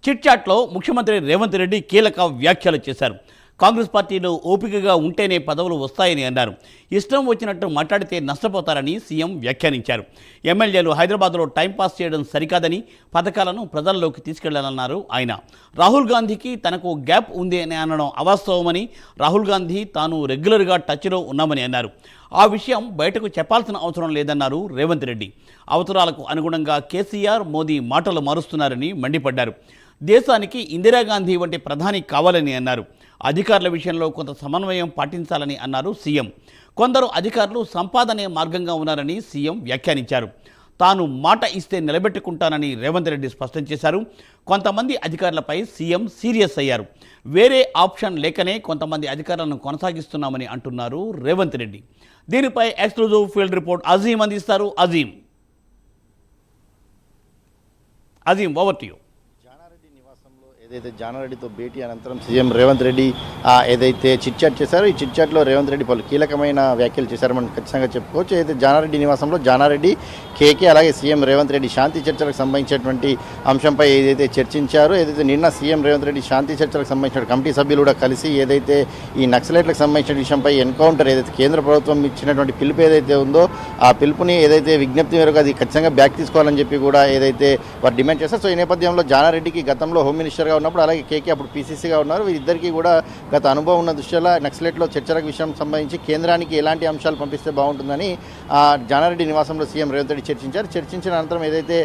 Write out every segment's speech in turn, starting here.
చిట్చాట్లో ముఖ్యమంత్రి రేవంత్ రెడ్డి కీలక వ్యాఖ్యలు చేశారు. కాంగ్రెస్ పార్టీలో ఓపికగా ఉంటేనే పదవులు వస్తాయని అన్నారు. ఇష్టం వచ్చినట్టు మాట్లాడితే నష్టపోతారని సీఎం వ్యాఖ్యానించారు. ఎమ్మెల్యేలు హైదరాబాద్లో టైంపాస్ చేయడం సరికాదని పథకాలను ప్రజల్లోకి తీసుకెళ్లాలన్నారు ఆయన. రాహుల్ గాంధీకి తనకు గ్యాప్ ఉంది అని అనడం అవాస్తవమని, రాహుల్ గాంధీ తాను రెగ్యులర్గా టచ్లో ఉన్నామని అన్నారు. ఆ విషయం బయటకు చెప్పాల్సిన అవసరం లేదన్నారు రేవంత్ రెడ్డి. అవసరాలకు అనుగుణంగా కేసీఆర్, మోదీ మాటలు మారుస్తున్నారని మండిపడ్డారు. దేశానికి ఇందిరాగాంధీ వంటి ప్రధాని కావాలని అన్నారు. అధికారుల విషయంలో కొంత సమన్వయం పాటించాలని అన్నారు సీఎం. కొందరు అధికారులు సంపాదనే మార్గంగా ఉన్నారని సీఎం వ్యాఖ్యానించారు. తాను మాట ఇస్తే నిలబెట్టుకుంటానని రేవంత్ రెడ్డి స్పష్టం చేశారు. కొంతమంది అధికారులపై సీఎం సీరియస్ అయ్యారు. వేరే ఆప్షన్ లేకనే కొంతమంది అధికారులను కొనసాగిస్తున్నామని అంటున్నారు రేవంత్ రెడ్డి. దీనిపై ఎక్స్క్లూజివ్ ఫీల్డ్ రిపోర్ట్ అజీం అందిస్తారు. Azeem over to you. ఏదైతే జానారెడ్డితో భేటీ అనంతరం సీఎం రేవంత్ రెడ్డి ఏదైతే చిట్చాట్ చేశారో ఈ చిట్చాట్లో రేవంత్ రెడ్డి పలు కీలకమైన వ్యాఖ్యలు చేశారు మనం ఖచ్చితంగా చెప్పుకోవచ్చు. ఏదైతే జానారెడ్డి నివాసంలో జానారెడ్డి, కేకే అలాగే సీఎం రేవంత్ రెడ్డి శాంతి చర్చలకు సంబంధించినటువంటి అంశంపై ఏదైతే చర్చించారో, ఏదైతే నిన్న సీఎం రేవంత్ రెడ్డి శాంతి చర్చలకు సంబంధించిన కమిటీ సభ్యులు కూడా కలిసి ఏదైతే ఈ నక్సలైట్లకు సంబంధించిన విషయంపై ఎన్కౌంటర్ ఏదైతే కేంద్ర ప్రభుత్వం ఇచ్చినటువంటి పిలుపు ఏదైతే ఉందో ఆ పిలుపుని ఏదైతే విజ్ఞప్తి మేరకు అది ఖచ్చితంగా బ్యాక్ తీసుకోవాలని చెప్పి కూడా ఏదైతే వారు డిమాండ్ చేస్తారు. సో ఈ నేపథ్యంలో జానారెడ్డికి గతంలో హోమ్ మినిస్టర్గా ఉన్నప్పుడు, అలాగే కేకే అప్పుడు పీసీసీగా ఉన్నారు. వీరిద్దరికీ కూడా గత అనుభవం ఉన్న దృష్ట్యా నక్సలైట్లో చర్చలకు విషయం సంబంధించి కేంద్రానికి ఎలాంటి అంశాలు పంపిస్తే బాగుంటుందని జానారెడ్డి నివాసంలో సీఎం రేవంత్ రెడ్డి చర్చించిన అనంతరం ఏదైతే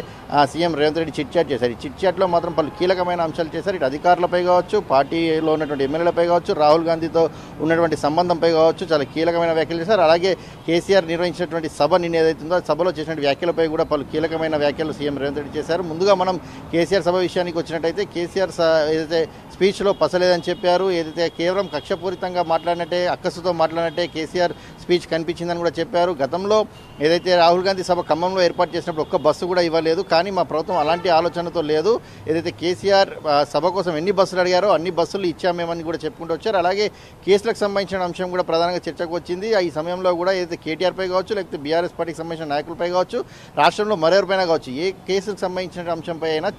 సీఎం రేవంత్ రెడ్డి చిట్చాట్ చేశారు. ఈ చిట్చాట్లో మాత్రం పలు కీలకమైన అంశాలు చేశారు. ఇటు అధికారులపై కావచ్చు, పార్టీలో ఉన్నటువంటి ఎమ్మెల్యేలపై కావచ్చు, రాహుల్ గాంధీతో ఉన్నటువంటి సంబంధంపై కావచ్చు చాలా కీలకమైన వ్యాఖ్యలు చేశారు. అలాగే కేసీఆర్ నిర్వహించినటువంటి సభ నిన్న ఏదైతే ఉందో సభలో చేసినటువంటి వ్యాఖ్యలపై కూడా పలు కీలకమైన వ్యాఖ్యలు సీఎం రేవంత్ రెడ్డి చేశారు. ముందుగా మనం కేసీఆర్ సభ విషయానికి వచ్చినట్టయితే కేసీఆర్ ఏదైతే స్పీచ్లో పసలేదని చెప్పారు. ఏదైతే కేవలం కక్షపూరితంగా మాట్లాడినట్టే, అక్కసుతో మాట్లాడినట్టే కేసీఆర్ స్పీచ్ కనిపించిందని కూడా చెప్పారు. గతంలో ఏదైతే రాహుల్ గాంధీ సభ ఖమ్మంలో ఏర్పాటు చేసినప్పుడు ఒక్క బస్సు కూడా ఇవ్వలేదు, కానీ మా ప్రభుత్వం అలాంటి ఆలోచనతో లేదు. ఏదైతే కేసీఆర్ సభ కోసం ఎన్ని బస్సులు అడిగారో అన్ని బస్సులు ఇచ్చామేమని కూడా చెప్పుకుంటూ వచ్చారు. అలాగే కేసులకు సంబంధించిన అంశం కూడా ప్రధానంగా చర్చకు వచ్చింది. ఈ సమయంలో కూడా ఏదైతే కేటీఆర్పై కావచ్చు, లేకపోతే బీఆర్ఎస్ పార్టీకి సంబంధించిన నాయకులపై కావచ్చు, రాష్ట్రంలో మరెవరిపైనా కావచ్చు, ఏ కేసుకు సంబంధించిన అంశంపై అయినా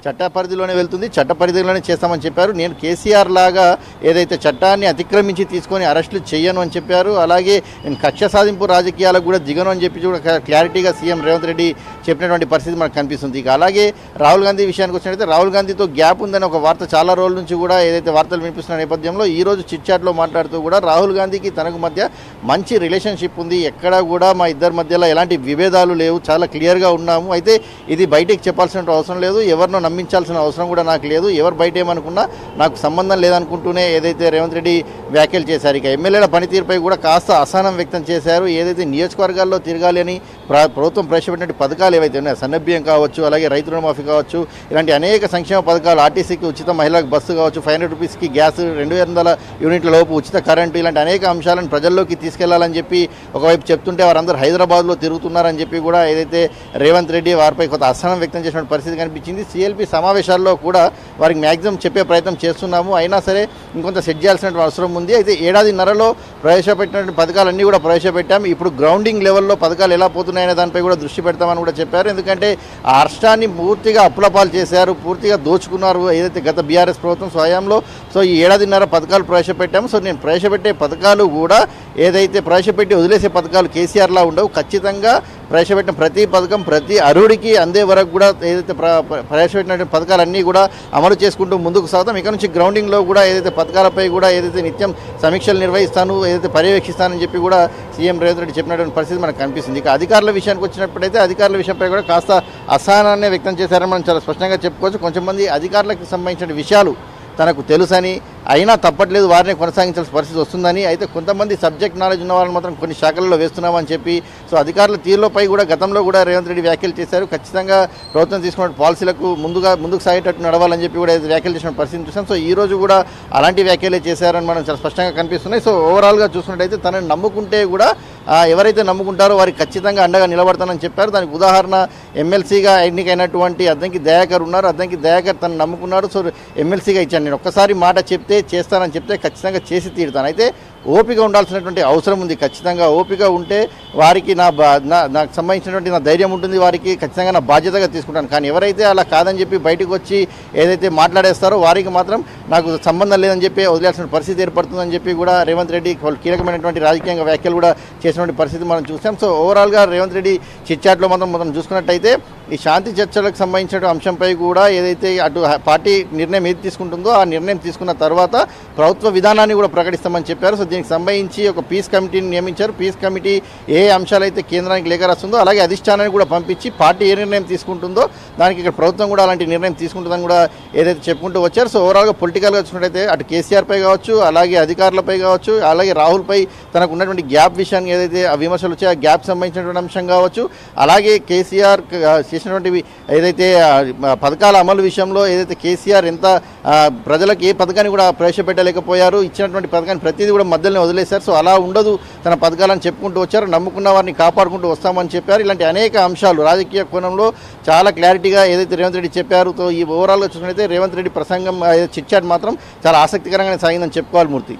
చట్ట పరిధిలోనే వెళ్తుంది, చట్ట పరిధిలోనే చేస్తామని చెప్పారు. నేను కేసీఆర్ లాగా ఏదైతే చట్టాన్ని అతిక్రమించి తీసుకొని అరెస్టులు చేయను అని చెప్పారు. అలాగే నేను కక్ష సాధింపు రాజకీయాలకు కూడా దిగను అని చెప్పి కూడా క్లారిటీగా సీఎం రేవంత్ రెడ్డి చెప్పినటువంటి పరిస్థితి మనకు కనిపిస్తుంది. ఇక అలాగే రాహుల్ గాంధీ విషయానికి వచ్చినట్లయితే రాహుల్ గాంధీతో గ్యాప్ ఉందని ఒక వార్త చాలా రోజుల నుంచి కూడా ఏదైతే వార్తలు వినిపిస్తున్న నేపథ్యంలో ఈ రోజు చిట్చాట్లో మాట్లాడుతూ కూడా రాహుల్ గాంధీకి తనకు మధ్య మంచి రిలేషన్షిప్ ఉంది, ఎక్కడా కూడా మా ఇద్దరి మధ్యలో ఎలాంటి విభేదాలు లేవు, చాలా క్లియర్గా ఉన్నాము. అయితే ఇది బయటికి చెప్పాల్సిన అవసరం లేదు, ఎవరినో నమ్మించాల్సిన అవసరం కూడా నాకు లేదు, ఎవరు బయట ఏమనుకున్నా నాకు సంబంధం లేదనుకుంటూనే ఏదైతే రేవంత్ రెడ్డి వ్యాఖ్యలు చేశారు. ఇక ఎమ్మెల్యేల పనితీరుపై కూడా కాస్త అసహనం వ్యక్తం చేశారు. ఏదైతే నియోజకవర్గాల్లో తిరగాలి అని ప్రభుత్వం ప్రవేశపెట్టిన పథకాలు ఏవైతే ఉన్నాయో, సన్నబియ్యం కావచ్చు, అలాగే రైతు రుణమాఫీ కావచ్చు, ఇలాంటి అనేక సంక్షేమ పథకాలు, ఆర్టీసీకి ఉచిత మహిళలకు బస్సు కావచ్చు, 500 రూపీస్కి గ్యాస్, 200 యూనిట్ల లోపు ఉచిత కరెంటు, ఇలాంటి అనేక అంశాలను ప్రజల్లోకి తీసుకెళ్లాలని చెప్పి ఒకవైపు చెప్తుంటే వారందరూ హైదరాబాద్లో తిరుగుతున్నారని చెప్పి కూడా ఏదైతే రేవంత్ రెడ్డి వారిపై కొంత అసహనం వ్యక్తం చేసిన పరిస్థితి కనిపించింది. సిఎల్పి సమావేశాల్లో కూడా వారికి మ్యాక్సిమం చెప్పే ప్రయత్నం చేస్తున్నాము, అయినా సరే ఇంకొంత సెట్ చేయాల్సిన అవసరం ఉంది. అయితే ఏడాదిన్నరలో ప్రవేశపెట్టినటువంటి పథకాలన్నీ కూడా ప్రవేశపెట్టాము, ఇప్పుడు గ్రౌండింగ్ లెవెల్లో పథకాలు ఎలా పోతున్నాయనే దానిపై కూడా దృష్టి పెడతామని కూడా చెప్పారు. ఎందుకంటే ఆ రాష్ట్రాన్ని పూర్తిగా అప్పులపాలు చేశారు, పూర్తిగా దోచుకున్నారు ఏదైతే గత బీఆర్ఎస్ ప్రభుత్వం స్వయంలో. సో ఈ ఏడాదిన్నర పథకాలు ప్రవేశపెట్టాము. సో నేను ప్రవేశపెట్టే పథకాలు కూడా ఏదైతే ప్రవేశపెట్టి వదిలేసే పథకాలు కేసీఆర్లా ఉండవు, ఖచ్చితంగా ప్రవేశపెట్టిన ప్రతి పథకం ప్రతి అర్హుడికి అందే వరకు కూడా ఏదైతే ప్రవేశపెట్టిన పథకాలన్నీ కూడా అమలు చేసుకుంటూ ముందుకు సాగుతాం. ఇక నుంచి గ్రౌండింగ్లో కూడా ఏదైతే పథకాలపై కూడా ఏదైతే నిత్యం సమీక్షలు నిర్వహిస్తాను, ఏదైతే పర్యవేక్షిస్తానని చెప్పి కూడా సీఎం రేవంత్ రెడ్డి చెప్పినటువంటి పరిస్థితి మనకు కనిపిస్తుంది. ఇక అధికారుల విషయానికి వచ్చినప్పుడైతే అధికారుల విషయంపై కూడా కాస్త అసహనాన్ని వ్యక్తం చేశారని మనం చాలా స్పష్టంగా చెప్పుకోవచ్చు. కొంచెం మంది అధికారులకు సంబంధించిన విషయాలు తనకు తెలుసని, అయినా తప్పట్లేదు వారిని కొనసాగించాల్సిన పరిస్థితి వస్తుందని, అయితే కొంతమంది సబ్జెక్ట్ నాలెడ్జ్ ఉన్న వాళ్ళని మాత్రం కొన్ని శాఖల్లో వేస్తున్నామని చెప్పి సో అధికారుల తీరులోపై కూడా గతంలో కూడా రేవంత్ రెడ్డి వ్యాఖ్యలు చేశారు. ఖచ్చితంగా ప్రభుత్వం తీసుకున్న పాలసీలకు ముందుకు సాగేటట్టు నడవాలని చెప్పి కూడా వ్యాఖ్యలు చేసిన పరిస్థితిని చూసాం. సో ఈ రోజు కూడా అలాంటి వ్యాఖ్యలే చేశారని మనం చాలా స్పష్టంగా కనిపిస్తున్నాయి. సో ఓవరాల్గా చూసుకున్నట్టయితే తనని నమ్ముకుంటే కూడా ఎవరైతే నమ్ముకుంటారో వారికి ఖచ్చితంగా అండగా నిలబడతానని చెప్పారు. దానికి ఉదాహరణ ఎమ్మెల్సీగా ఎన్నికైనటువంటి అద్దంకి దయాకర్ ఉన్నారు. అద్దంకి దయాకర్ తను నమ్ముకున్నారు. సో ఎమ్మెల్సీగా ఇచ్చాను, నేను ఒక్కసారి మాట చెప్తే చేస్తానని చెప్తే ఖచ్చితంగా చేసి తీరుతాను. అయితే ఓపిక ఉండాల్సినటువంటి అవసరం ఉంది. ఖచ్చితంగా ఓపిక ఉంటే వారికి నాకు సంబంధించినటువంటి నా ధైర్యం ఉంటుంది, వారికి ఖచ్చితంగా నా బాధ్యతగా తీసుకుంటాను. కానీ ఎవరైతే అలా కాదని చెప్పి బయటకు వచ్చి ఏదైతే మాట్లాడేస్తారో వారికి మాత్రం నాకు సంబంధం లేదని చెప్పి వదిలేసిన పరిస్థితి ఏర్పడుతుందని చెప్పి కూడా రేవంత్ రెడ్డి కీలకమైనటువంటి రాజకీయ వ్యాఖ్యలు కూడా చేసినటువంటి పరిస్థితి మనం చూసాం. సో ఓవరాల్గా రేవంత్ రెడ్డి చిట్చాట్లో మనం చూసుకున్నట్టయితే ఈ శాంతి చర్చలకు సంబంధించిన అంశంపై కూడా ఏదైతే అటు పార్టీ నిర్ణయం ఏది తీసుకుంటుందో ఆ నిర్ణయం తీసుకున్న తర్వాత ప్రభుత్వ విధానాన్ని కూడా ప్రకటిస్తామని చెప్పారు. సో దీనికి సంబంధించి ఒక పీస్ కమిటీని నియమించారు. పీస్ కమిటీ ఏ అంశాలైతే కేంద్రానికి లేఖ రాస్తుందో అలాగే అధిష్టానాన్ని కూడా పంపించి పార్టీ ఏ నిర్ణయం తీసుకుంటుందో దానికి ఇక్కడ ప్రభుత్వం కూడా అలాంటి నిర్ణయం తీసుకుంటుందని కూడా ఏదైతే చెప్పుకుంటూ వచ్చారు. సో ఓవరాల్గా పొలిటికల్గా చూసినట్టయితే అటు కేసీఆర్పై కావచ్చు, అలాగే అధికారులపై కావచ్చు, అలాగే రాహుల్పై తనకు ఉన్నటువంటి గ్యాప్ విషయాన్ని ఏదైతే ఆ విమర్శలు వచ్చాయో ఆ గ్యాప్ సంబంధించినటువంటి అంశం కావచ్చు, అలాగే కేసీఆర్ చేసినటువంటివి ఏదైతే పథకాల అమలు విషయంలో ఏదైతే కేసీఆర్ ఎంత ప్రజలకు ఏ పథకాన్ని కూడా ప్రవేశపెట్టలేకపోయారు, ఇచ్చినటువంటి పథకాన్ని ప్రతిదీ కూడా మధ్యలోనే వదిలేశారు. సో అలా ఉండదు తన పథకాలను చెప్పుకుంటూ వచ్చారు, నమ్ముకున్న వారిని కాపాడుకుంటూ వస్తామని చెప్పారు. ఇలాంటి అనేక అంశాలు రాజకీయ కోణంలో చాలా క్లారిటీగా ఏదైతే రేవంత్ రెడ్డి చెప్పారు. సో ఈ ఓవరాల్గా చూసినట్లయితే రేవంత్ రెడ్డి ప్రసంగం చిట్ చాట్ మాత్రం చాలా ఆసక్తికరంగానే సాగిందని చెప్పుకోవాలి మూర్తి.